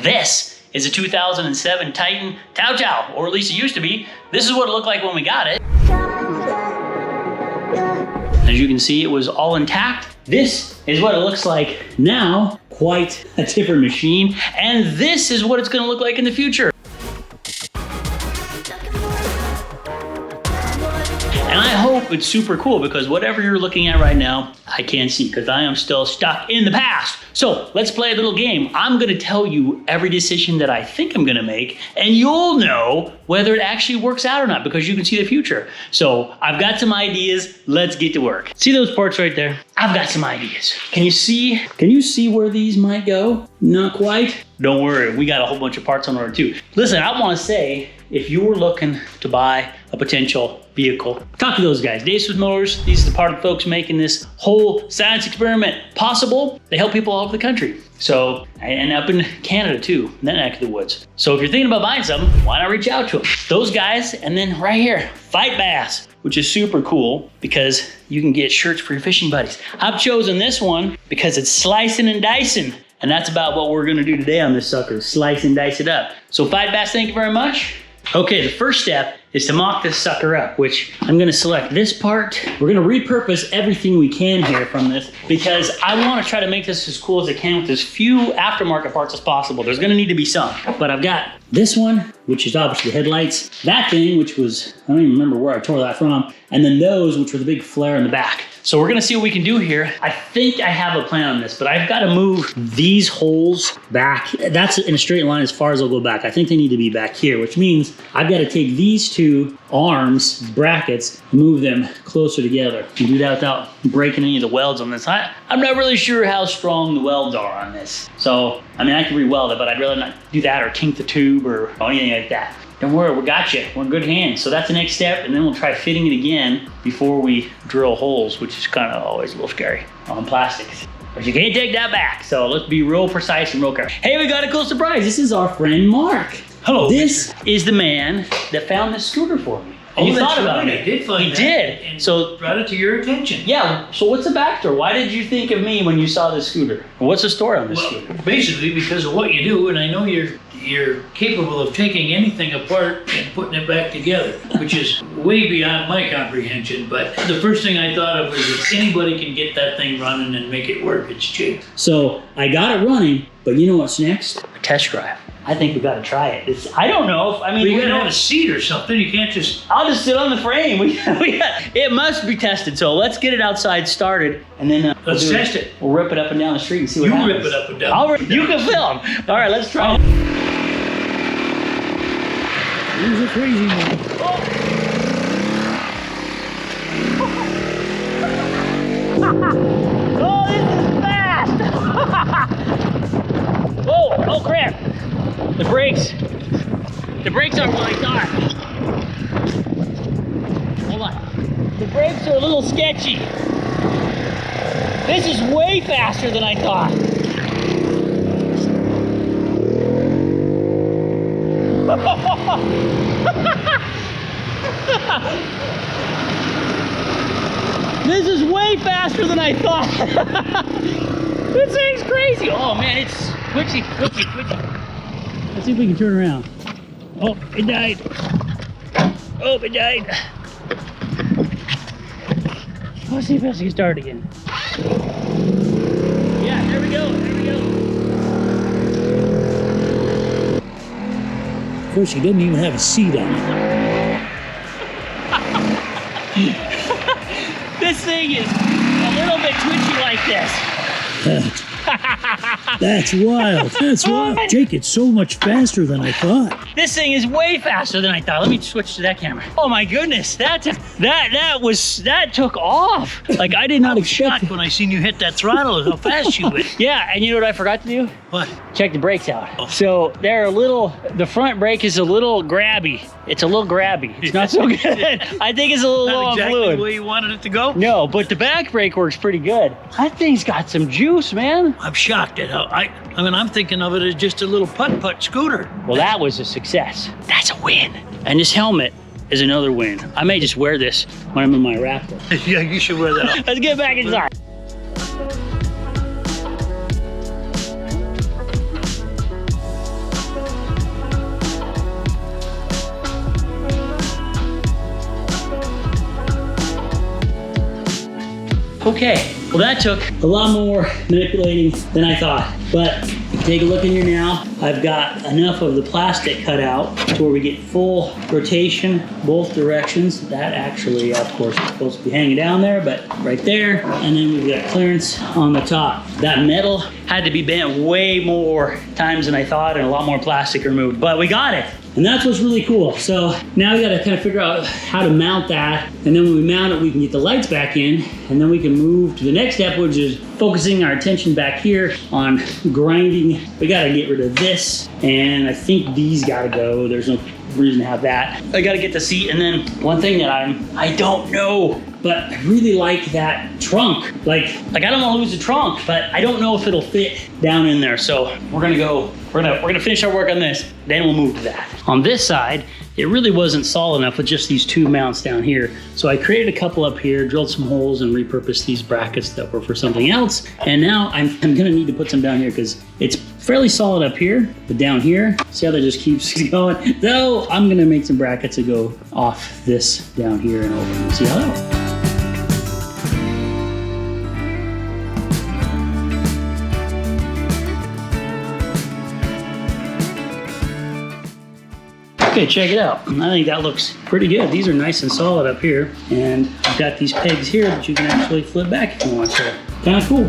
This is a 2007 Titan Chow Chow, or at least it used to be. This is what it looked like when we got it. As you can see, it was all intact. This is what it looks like now. Quite a different machine. And this is what it's gonna look like in the future. And I hope it's super cool, because whatever you're looking at right now, I can't see because I am still stuck in the past. So let's play a little game. I'm gonna tell you every decision that I think I'm gonna make, and you'll know whether it actually works out or not, because you can see the future. So I've got some ideas. Let's get to work. See those parts right there? I've got some ideas. Can you see where these might go? Not quite. Don't worry, we got a whole bunch of parts on order too. Listen, I wanna say, if you were looking to buy a potential vehicle, talk to those guys. Dave's Motors, these are the part of the folks making this whole science experiment possible. They help people all over the country. So, and up in Canada too, in that neck of the woods. So if you're thinking about buying something, why not reach out to them? Those guys, and then right here, Fight Bass, which is super cool because you can get shirts for your fishing buddies. I've chosen this one because it's slicing and dicing. And that's about what we're gonna do today on this sucker, slice and dice it up. So Fight Bass, thank you very much. Okay, the first step is to mock this sucker up, which I'm gonna select this part. We're gonna repurpose everything we can here from this, because I wanna try to make this as cool as I can with as few aftermarket parts as possible. There's gonna need to be some, but I've got this one, which is obviously the headlights, that thing, which was, I don't even remember where I tore that from, and then those, which were the big flare in the back. So we're gonna see what we can do here. I think I have a plan on this, but I've gotta move these holes back. That's in a straight line as far as they'll go back. I think they need to be back here, which means I've gotta take these two arms, brackets, move them closer together. You do that without breaking any of the welds on this. I'm not really sure how strong the welds are on this. So, I mean, I can re-weld it, but I'd rather not do that or kink the tube or anything like that. Don't worry, we got you. We're in good hands. So that's the next step, and then we'll try fitting it again before we drill holes, which is kind of always a little scary on plastics. But you can't take that back, so let's be real precise and real careful. Hey, we got a cool surprise. This is our friend Mark. Hello. This is the man that found this scooter for me. And you thought about it. I did find that. He did. And so brought it to your attention. Yeah. So what's the backstory? Why did you think of me when you saw this scooter? What's the story on this scooter? Basically because of what you do, and I know you're capable of taking anything apart and putting it back together, which is way beyond my comprehension. But the first thing I thought of was if anybody can get that thing running and make it work, it's cheap. So I got it running, but you know what's next? A test drive. I think we got to try it. I don't know if, I mean, you gotta have a seat or something. You can't just. I'll just sit on the frame. It must be tested. So let's get it outside started, and then let's test it. We'll rip it up and down the street and see what happens. You rip it up and down. You can film. All right, let's try it. Here's a crazy one. Oh, this is fast! Oh crap! The brakes aren't what I thought. Hold on. The brakes are a little sketchy. This is way faster than I thought. This is way faster than I thought. This thing's crazy. Oh man, it's twitchy. Let's see if we can turn around. Oh, it died. Oh, it died. Let's see if I can start again. Yeah, there we go. Of course, he doesn't even have a seat on it. This thing is a little bit twitchy like this. That's wild. That's wild. Jake, it's so much faster than I thought. This thing is way faster than I thought. Let me switch to that camera. Oh my goodness, that took off. Like I did not expect when I seen you hit that throttle, how fast you went. Yeah, and you know what I forgot to do? What? Check the brakes out. Oh. So the front brake is a little grabby. It's a little grabby. It's not so good. I think it's a little low on exactly fluid. the way you wanted it to go? No, but the back brake works pretty good. That thing's got some juice, man. I'm shocked at how, I mean, I'm thinking of it as just a little putt-putt scooter. Well, that was a success. That's a win. And this helmet is another win. I may just wear this when I'm in my Raptor. Yeah, you should wear that. Let's get back inside. Okay, well that took a lot more manipulating than I thought, but take a look in here now. I've got enough of the plastic cut out to where we get full rotation both directions. That actually, of course, is supposed to be hanging down there, but right there. And then we've got clearance on the top. That metal had to be bent way more times than I thought and a lot more plastic removed, but we got it. And that's what's really cool. So now we gotta kind of figure out how to mount that. And then when we mount it, we can get the lights back in, and then we can move to the next step, which is focusing our attention back here on grinding. We gotta get rid of this, and I think these gotta go. There's no reason to have that. I gotta get the seat, and then one thing that I don't know, but I really like that trunk. Like I don't wanna lose the trunk, but I don't know if it'll fit down in there. So we're gonna finish our work on this, then we'll move to that. On this side, it really wasn't solid enough with just these two mounts down here. So I created a couple up here, drilled some holes, and repurposed these brackets that were for something else. And now I'm gonna need to put some down here because it's fairly solid up here, but down here, see how that just keeps going? So I'm gonna make some brackets that go off this down here and over and see how that works. Okay, check it out. I think that looks pretty good. These are nice and solid up here. And I've got these pegs here that you can actually flip back if you want. So kind of cool.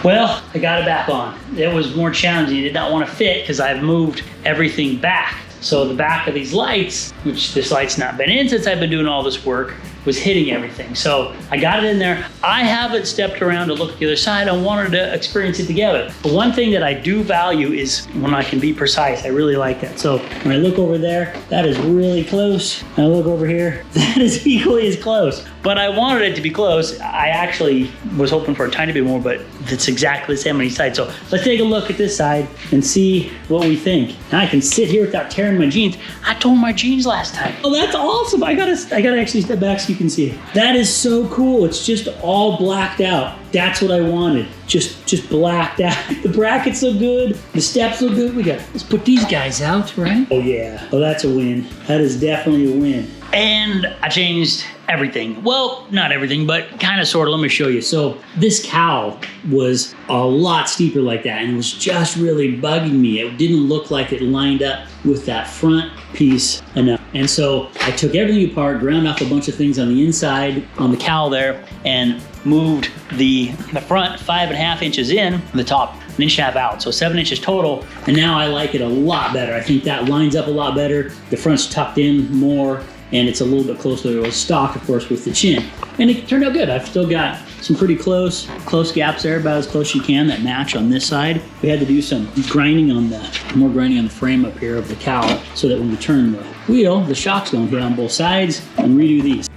Well, I got it back on. It was more challenging. It did not want to fit because I've moved everything back. So the back of these lights, which this light's not been in since I've been doing all this work, was hitting everything. So I got it in there. I haven't stepped around to look at the other side. I wanted to experience it together. But one thing that I do value is when I can be precise. I really like that. So when I look over there, that is really close. And I look over here, that is equally as close. But I wanted it to be close. I actually was hoping for a tiny bit more, but it's exactly the same on each side. So let's take a look at this side and see what we think. Now I can sit here without tearing my jeans. I tore my jeans last time. Oh, that's awesome. I gotta actually step back so you can see it. That is so cool. It's just all blacked out. That's what I wanted. Just blacked out. The brackets look good. The steps look good. Let's put these guys out, right? Oh yeah. Oh, that's a win. That is definitely a win. And I changed everything. Well, not everything, but kind of sort of. Let me show you. So this cowl was a lot steeper like that, and it was just really bugging me. It didn't look like it lined up with that front piece enough. And so I took everything apart, ground off a bunch of things on the inside, on the cowl there, and moved the front 5.5 inches in, the top 1.5 inches out. So 7 inches total. And now I like it a lot better. I think that lines up a lot better. The front's tucked in more, and it's a little bit closer to a stock, of course, with the chin. And it turned out good. I've still got some pretty close gaps there, about as close as you can, that match on this side. We had to do some grinding on more grinding on the frame up here of the cowl so that when we turn the wheel, the shocks don't hit on both sides, and redo these.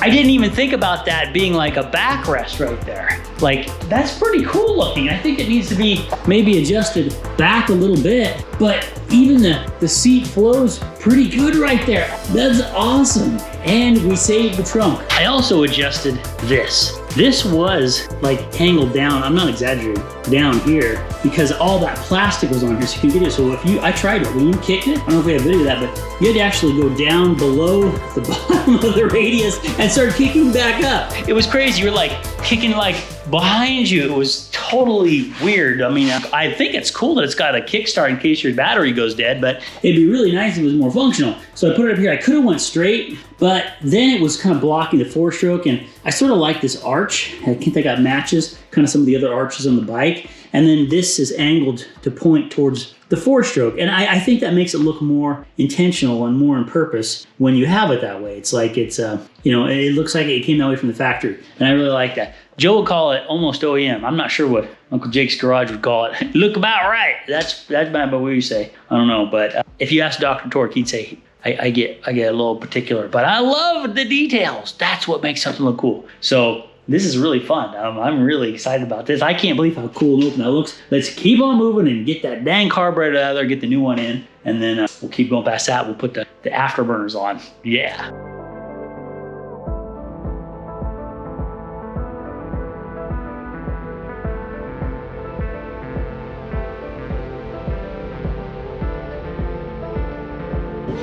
I didn't even think about that being like a backrest right there. Like, that's pretty cool looking. I think it needs to be maybe adjusted back a little bit, but even the seat flows pretty good right there. That's awesome. And we saved the trunk. I also adjusted this. This was like angled down, I'm not exaggerating, down here, because all that plastic was on here, so you can get it. So I tried it, when you kicked it, I don't know if we have video of that, but you had to actually go down below the bottom of the radius and start kicking back up. It was crazy. You were like kicking like behind you. It was totally weird. I mean, I think it's cool that it's got a kickstart in case your battery goes dead, but it'd be really nice if it was more functional. So I put it up here. I could have went straight, but then it was kind of blocking the 4-stroke, and I sort of like this arch. I think that matches kind of some of the other arches on the bike. And then this is angled to point towards the 4-stroke. And I think that makes it look more intentional and more on purpose when you have it that way. It's like it's, you know, it looks like it came that way from the factory. And I really like that. Joe would call it almost OEM. I'm not sure what Uncle Jake's Garage would call it. Look about right. That's about what you say. I don't know. But if you ask Dr. Torque, he'd say, I get a little particular. But I love the details. That's what makes something look cool. So this is really fun. I'm really excited about this. I can't believe how cool and open that looks. Let's keep on moving and get that dang carburetor out of there, get the new one in, and then we'll keep going past that. We'll put the afterburners on. Yeah.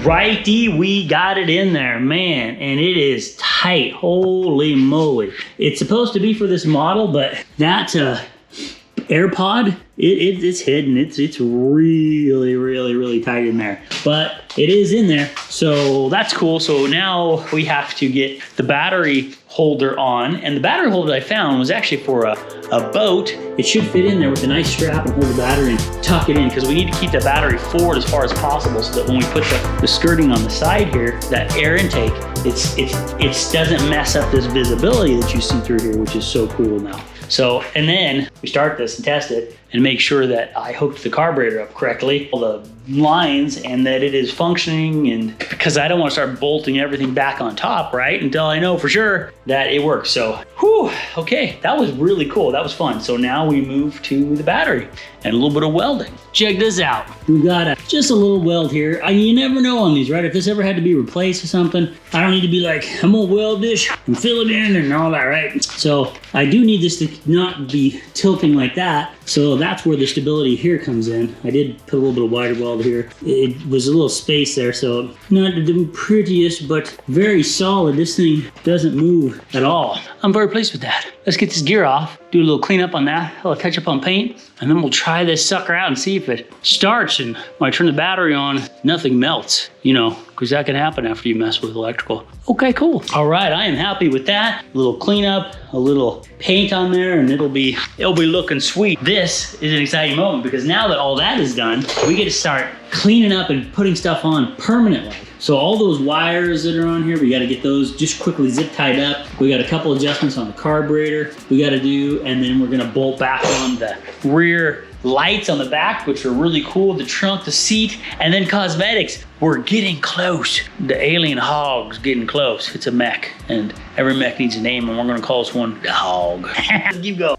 Righty, we got it in there, man, and it is tight. Holy moly. It's supposed to be for this model, but that AirPod, it's hidden. It's really tight in there, but it is in there, so that's cool. So now we have to get the battery holder on, and the battery holder I found was actually for a boat. It should fit in there with a nice strap and hold the battery and tuck it in, because we need to keep the battery forward as far as possible so that when we put the skirting on the side here, that air intake, it doesn't mess up this visibility that you see through here, which is so cool now. So, and then we start this and test it and make sure that I hooked the carburetor up correctly, all the lines, and that it is functioning, and because I don't want to start bolting everything back on top, right? Until I know for sure that it works. So, whew, okay, that was really cool. That was fun. So now we move to the battery and a little bit of welding. Check this out. We've got just a little weld here. You never know on these, right? If this ever had to be replaced or something, I don't need to be like, I'm gonna weld this and fill it in and all that, right? So I do need this to not be tilting like that. So that's where the stability here comes in. I did put a little bit of wider weld here. It was a little space there, so not the prettiest, but very solid. This thing doesn't move at all. I'm very pleased with that. Let's get this gear off, do a little cleanup on that, a little touch up on paint, and then we'll try this sucker out and see if it starts. And when I turn the battery on, nothing melts, you know, because that can happen after you mess with electrical. Okay, cool. All right, I am happy with that. A little cleanup, a little paint on there, and it'll be looking sweet. This is an exciting moment because now that all that is done, we get to start cleaning up and putting stuff on permanently. So all those wires that are on here, we got to get those just quickly zip tied up. We got a couple adjustments on the carburetor we got to do, and then we're going to bolt back on the rear lights on the back, which are really cool, the trunk, the seat, and then cosmetics. We're getting close. The alien hog's getting close. It's a mech, and every mech needs a name, and we're going to call this one the hog. Keep going.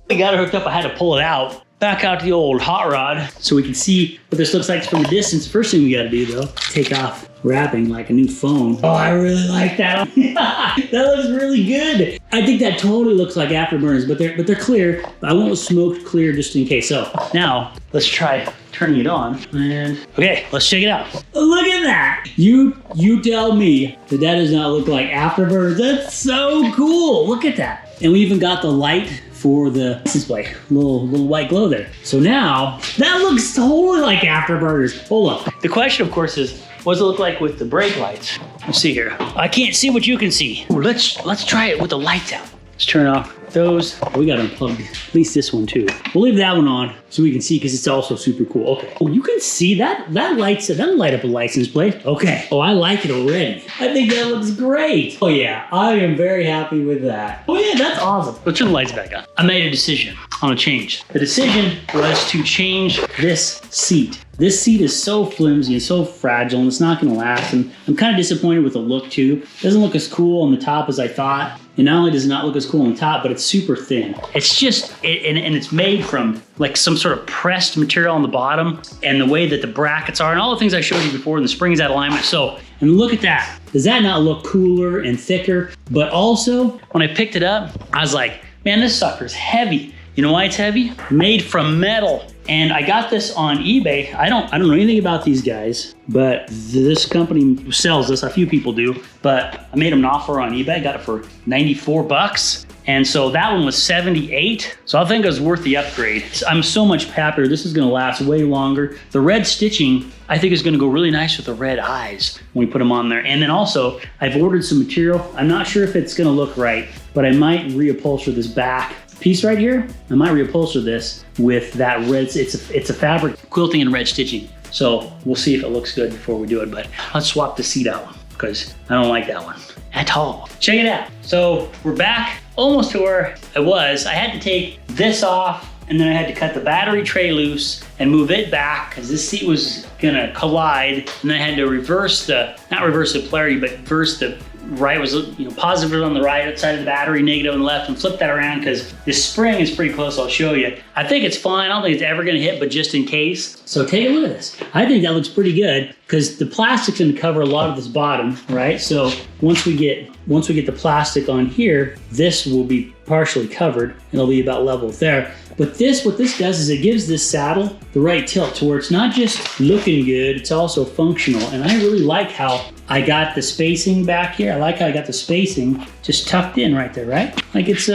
We got it hooked up, I had to pull it out. Back out the old hot rod so we can see what this looks like from a distance. First thing we gotta do though, take off wrapping like a new phone. Oh, I really like that. That looks really good. I think that totally looks like afterburners, but they're clear. I went with smoked clear just in case. So now let's try turning it on. And okay, let's check it out. Look at that. You tell me that does not look like afterburners. That's so cool. Look at that. And we even got the light for the license plate, little white glow there. So now that looks totally like afterburners. Hold on. The question, of course, is what does it look like with the brake lights? Let's see here. I can't see what you can see. Let's try it with the lights out. Let's turn off those. We gotta unplug at least this one too. We'll leave that one on so we can see because it's also super cool. Okay. Oh, you can see that? That'll light up a license plate. Okay. Oh, I like it already. I think that looks great. Oh yeah, I am very happy with that. Oh yeah, that's awesome. Let's turn the lights back on. I made a decision. on a change. The decision was to change this seat. This seat is so flimsy and so fragile and it's not gonna last. And I'm kind of disappointed with the look too. It doesn't look as cool on the top as I thought. And not only does it not look as cool on the top, but it's super thin. It's just, and it's made from like some sort of pressed material on the bottom, and the way that the brackets are and all the things I showed you before, and the springs out of alignment. So, and look at that. Does that not look cooler and thicker? But also, when I picked it up, I was like, man, this sucker's heavy. You know why it's heavy? Made from metal. And I got this on eBay. I don't know anything about these guys, but this company sells this. A few people do, but I made them an offer on eBay. Got it for 94 bucks. And so that one was 78. So I think it was worth the upgrade. I'm so much happier. This is gonna last way longer. The red stitching, I think, is gonna go really nice with the red eyes when we put them on there. And then also, I've ordered some material. I'm not sure if it's gonna look right, but I might reupholster this back piece right here. I might reupholster this with that red. It's a fabric quilting and red stitching. So we'll see if it looks good before we do it, but let's swap the seat out because I don't like that one at all. Check it out. So we're back almost to where I was. I had to take this off, and then I had to cut the battery tray loose and move it back because this seat was gonna collide. And then I had to reverse not reverse the polarity, but reverse the right was, positive on the right side of the battery, negative on the left, and flip that around because this spring is pretty close. I'll show you. I think it's fine. I don't think it's ever gonna hit, but just in case. So take a look at this. I think that looks pretty good because the plastic's gonna cover a lot of this bottom, right? So once we get the plastic on here, this will be partially covered. It'll be about level there. But what this does is it gives this saddle the right tilt to where it's not just looking good, it's also functional. And I really like how I got the spacing back here. I like how I got the spacing just tucked in right there, right? Like it's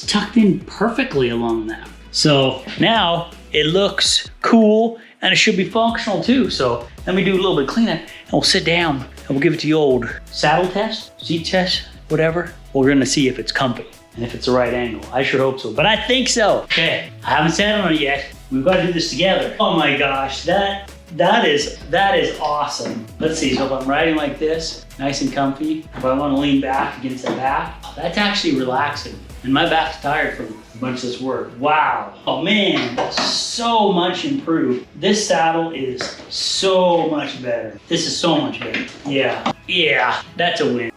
tucked in perfectly along that. So now it looks cool and it should be functional too. So let me do a little bit of cleanup and we'll sit down and we'll give it the old saddle test, seat test, whatever. We're gonna see if it's comfy and if it's the right angle. I sure hope so, but I think so. Okay, I haven't sat on it yet. We've got to do this together. Oh my gosh, that is awesome. Let's see, so if I'm riding like this, nice and comfy, if I want to lean back against the back, that's actually relaxing. And my back's tired from a bunch of this work. Wow. Oh man, so much improved. This saddle is so much better. This is so much better. Yeah, that's a win.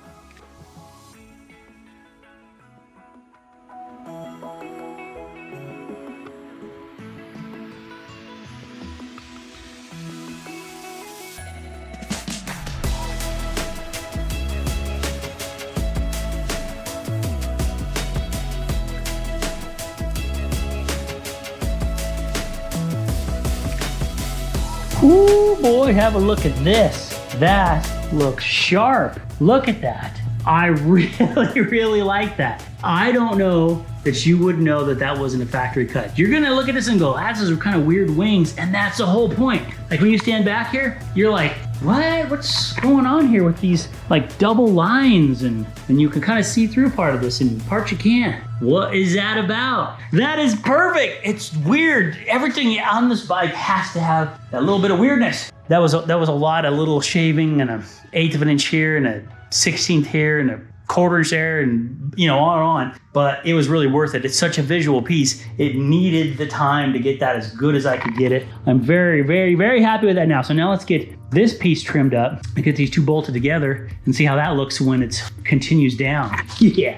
Ooh boy, have a look at this. That looks sharp. Look at that. I really like that. I don't know that you would know that that wasn't a factory cut. You're gonna look at this and go, that's those kind of weird wings, and that's the whole point. Like when you stand back here, you're like, what? What's going on here with these like double lines? And you can kind of see through part of this and parts you can't. What is that about? That is perfect. It's weird. Everything on this bike has to have that little bit of weirdness. That was a lot of little shaving and 1/8 of an inch here and a 1/16 here and a 1/4 inch there and on and on. But it was really worth it. It's such a visual piece. It needed the time to get that as good as I could get it. I'm very, very, very happy with that now. So now let's get this piece trimmed up and get these two bolted together and see how that looks when it continues down. Yeah.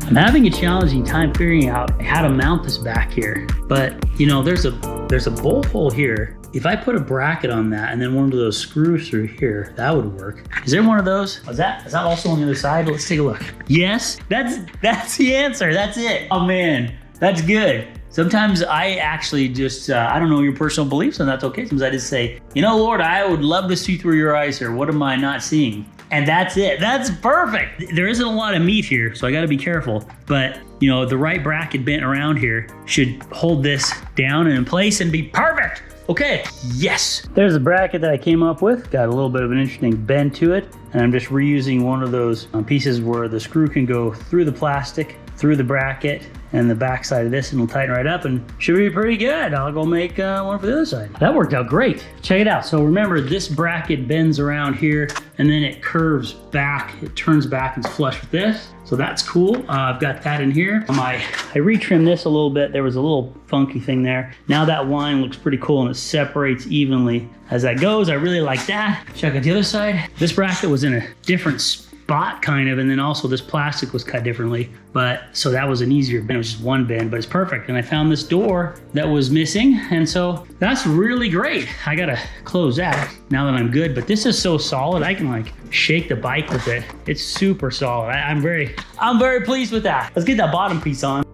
I'm having a challenging time figuring out how to mount this back here. But there's a bolt hole here. If I put a bracket on that and then one of those screws through here, that would work. Is there one of those? Is that also on the other side? Let's take a look. Yes, that's the answer. That's it. Oh man, that's good. Sometimes I actually just, I don't know your personal beliefs, and that's okay. Sometimes I just say, Lord, I would love to see through your eyes here. What am I not seeing? And that's it. That's perfect. There isn't a lot of meat here, so I got to be careful. But, the right bracket bent around here should hold this down and in place and be perfect. Okay, yes. There's a bracket that I came up with. Got a little bit of an interesting bend to it. And I'm just reusing one of those pieces where the screw can go through the plastic, through the bracket, and the back side of this, and it'll tighten right up and should be pretty good. I'll go make one for the other side. That worked out great. Check it out. So remember, this bracket bends around here and then it curves back. It turns back and it's flush with this. So that's cool. I've got that in here. I retrimmed this a little bit. There was a little funky thing there. Now that line looks pretty cool and it separates evenly as that goes. I really like that. Check out the other side. This bracket was in a different spot kind of, and then also this plastic was cut differently, but so that was an easier bend. It was just one bend, but it's perfect. And I found this door that was missing, and so that's really great. I gotta close that now that I'm good, but this is so solid. I can like shake the bike with it. It's super solid. I'm very pleased with that. Let's get that bottom piece on.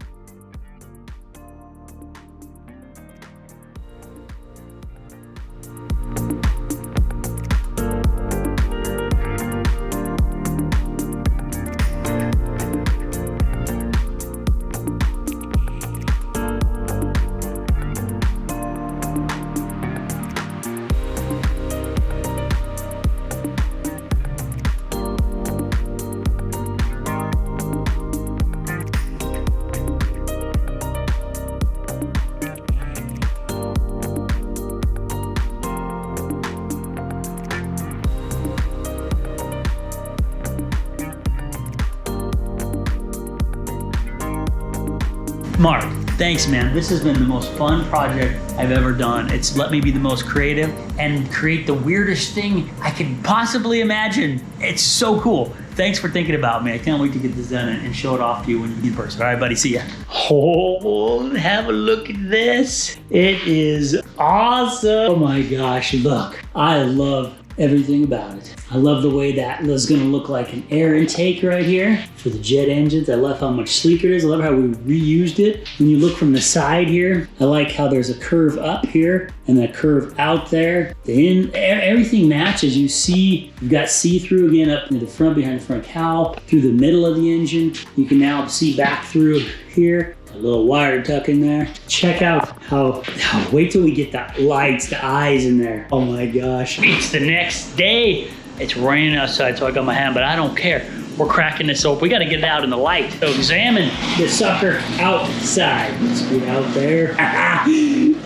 Mark, thanks man. This has been the most fun project I've ever done. It's let me be the most creative and create the weirdest thing I could possibly imagine. It's so cool. Thanks for thinking about me. I can't wait to get this done and show it off to you when you in person. All right, buddy, see ya. Oh, have a look at this. It is awesome. Oh my gosh, look. I love everything about it. I love the way that is gonna look like an air intake right here for the jet engines. I love how much sleeker it is. I love how we reused it. When you look from the side here, I like how there's a curve up here and a curve out there. Everything matches. You see, you've got see-through again up in the front, behind the front cowl, through the middle of the engine. You can now see back through here. A little wire tuck in there. Check out how wait till we get the lights, the eyes in there. Oh my gosh. It's the next day. It's raining outside, so I got my hand, but I don't care. We're cracking this open. We got to get it out in the light. So examine the sucker outside. Let's get out there.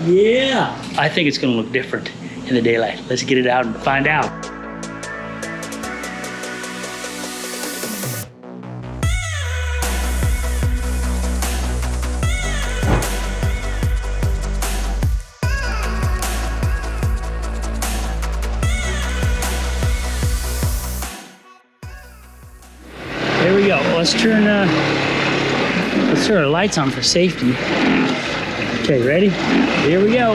Yeah. I think it's going to look different in the daylight. Let's get it out and find out. There we go. Let's turn our lights on for safety. Okay, ready? Here we go.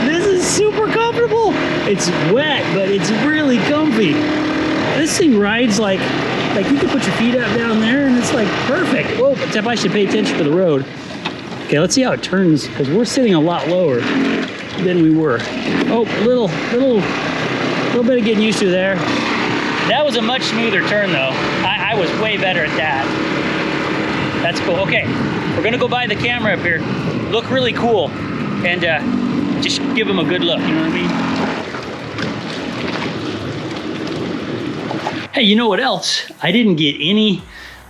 This is super comfortable. It's wet, but it's really comfy. This thing rides like you can put your feet up down there and it's like perfect. Whoa, except I should pay attention to the road. Okay, let's see how it turns because we're sitting a lot lower than we were. Oh, little bit of getting used to there. That was a much smoother turn though. I was way better at that. That's cool. Okay, we're gonna go by the camera up here. Look really cool and just give them a good look, you know what I mean? Hey, you know what else? I didn't get any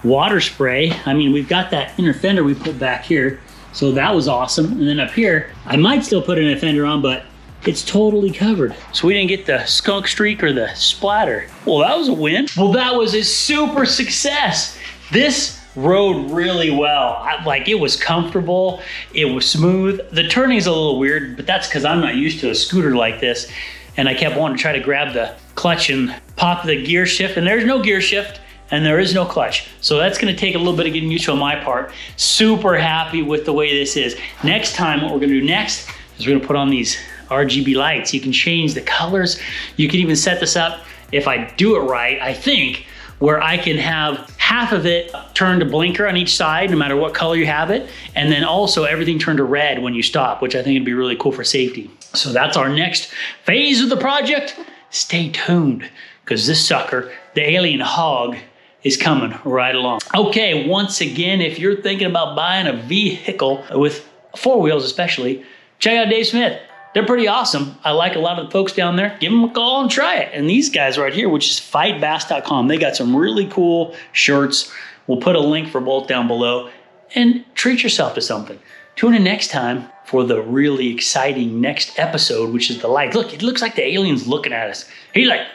water spray. I mean, we've got that inner fender we put back here, so that was awesome. And then up here, I might still put an fender on, but it's totally covered. So we didn't get the skunk streak or the splatter. Well, that was a win. Well, that was a super success. This rode really well. It was comfortable. It was smooth. The turning's a little weird, but that's because I'm not used to a scooter like this. And I kept wanting to try to grab the clutch and pop the gear shift, and there's no gear shift and there is no clutch. So that's gonna take a little bit of getting used to on my part. Super happy with the way this is. Next time, what we're gonna do next is we're gonna put on these RGB lights. You can change the colors. You can even set this up, if I do it right, I think, where I can have half of it turn to blinker on each side, no matter what color you have it, and then also everything turn to red when you stop, which I think would be really cool for safety. So that's our next phase of the project. Stay tuned, because this sucker, the alien hog, is coming right along. Okay, once again, if you're thinking about buying a vehicle with 4 wheels especially, check out Dave Smith. They're pretty awesome. I like a lot of the folks down there. Give them a call and try it. And these guys right here, which is fightbass.com, they got some really cool shirts. We'll put a link for both down below. And treat yourself to something. Tune in next time for the really exciting next episode, which is the light. Look, it looks like the alien's looking at us. He's like,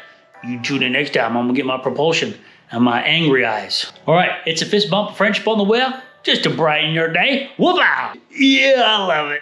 you tune in next time. I'm going to get my propulsion and my angry eyes. All right, it's a fist bump, friendship on the wheel, just to brighten your day. Whoop out. Yeah, I love it.